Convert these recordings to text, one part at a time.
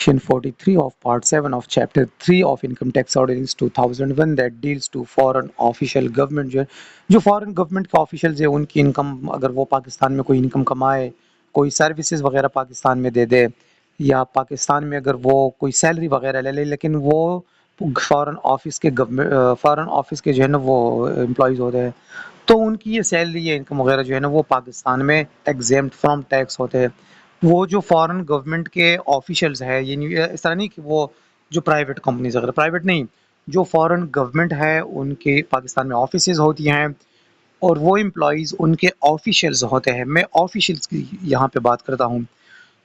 Section 43 of Part 7 of Chapter 3 of Income Tax Ordinance 2001 that deals to foreign official government जो foreign government के officials है उनकी income अगर वो पाकिस्तान में कोई इनकम कमाए, कोई सर्विसेज वगैरह पाकिस्तान में दे दे, या पाकिस्तान में अगर वो कोई सैलरी वगैरह ले ले, लेकिन वो फॉरेन ऑफिस के जो है ना वो एम्प्लॉयज़ होते हैं, तो उनकी ये सैलरी या इनकम वगैरह जो है ना वो पाकिस्तान में एग्जेम्प्ट फ्रॉम टैक्स होते हैं। वो जो फॉरेन गवर्नमेंट के ऑफिशियल्स है, ये इस तरह नहीं कि वो जो प्राइवेट कंपनीज अगर प्राइवेट नहीं, जो फॉरेन गवर्नमेंट है उनके पाकिस्तान में ऑफिसेज होती हैं और वो एम्प्लॉयज़ उनके ऑफिशियल्स होते हैं। मैं ऑफिशियल्स की यहाँ पे बात करता हूँ।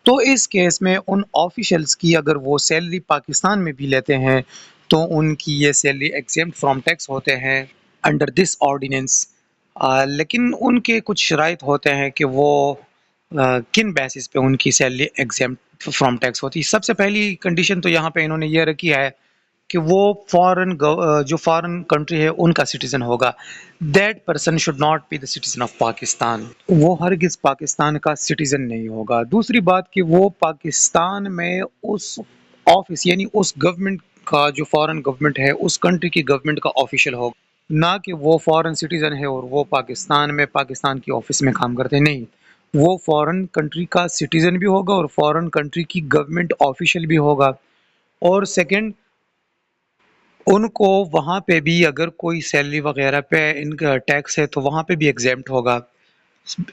तो इस केस में उन ऑफिशियल्स की अगर वो सैलरी पाकिस्तान में भी लेते हैं तो उनकी ये सैलरी एग्जेम्प्ट फ्रॉम टैक्स होते हैं अंडर दिस ऑर्डिनेंस। लेकिन उनके कुछ शराइत होते हैं कि वो किन बेसिस पे उनकी सैलरी एग्जेम्प्ट फ्रॉम टैक्स होती है। सबसे पहली कंडीशन तो यहाँ पे इन्होंने ये रखी है कि वो जो फॉरेन कंट्री है उनका सिटीजन होगा। That person should not be the citizen of Pakistan, वो हरगिज पाकिस्तान का सिटीजन नहीं होगा। दूसरी बात कि वो पाकिस्तान में उस ऑफिस यानी उस गवर्नमेंट का जो फॉरेन गवर्नमेंट है उस कंट्री की गवर्नमेंट का ऑफिशियल होगा, ना कि वो फॉरेन सिटीजन है और वो पाकिस्तान में पाकिस्तान की ऑफिस में काम करते नहीं। वो फॉरेन कंट्री का सिटीजन भी होगा और फॉरेन कंट्री की गवर्नमेंट ऑफिशियल भी होगा। और सेकंड, उनको वहाँ पे भी अगर कोई सैलरी वगैरह पे इनका टैक्स है तो वहाँ पे भी एग्जेम्प्ट होगा।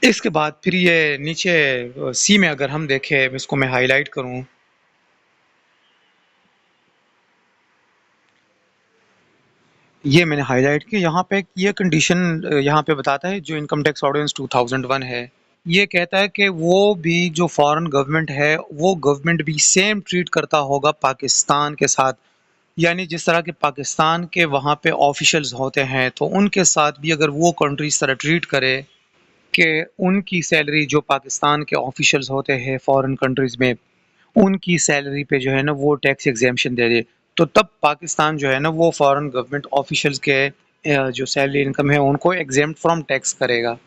इसके बाद फिर ये नीचे सी में अगर हम देखें, इसको मैं हाईलाइट करूँ, ये मैंने हाईलाइट किया यहाँ पे, ये कंडीशन यहाँ पे बताता है जो इनकम टैक्स ऑर्डिनेंस 2001 है, ये कहता है कि वो भी जो फॉरेन गवर्नमेंट है वो गवर्नमेंट भी सेम ट्रीट करता होगा पाकिस्तान के साथ। यानी जिस तरह के पाकिस्तान के वहाँ पे ऑफिशियल्स होते हैं तो उनके साथ भी अगर वो कंट्री इस तरह ट्रीट करे कि उनकी सैलरी जो पाकिस्तान के ऑफिशियल्स होते हैं फॉरेन कंट्रीज़ में उनकी सैलरी पे जो है ना वो टैक्स एग्जेम्पशन दे दे, तो तब पाकिस्तान जो है ना वो फॉरेन गवर्नमेंट ऑफिशियल्स के जो सैलरी इनकम है उनको एग्जेम्प्ट फ्रॉम टैक्स करेगा।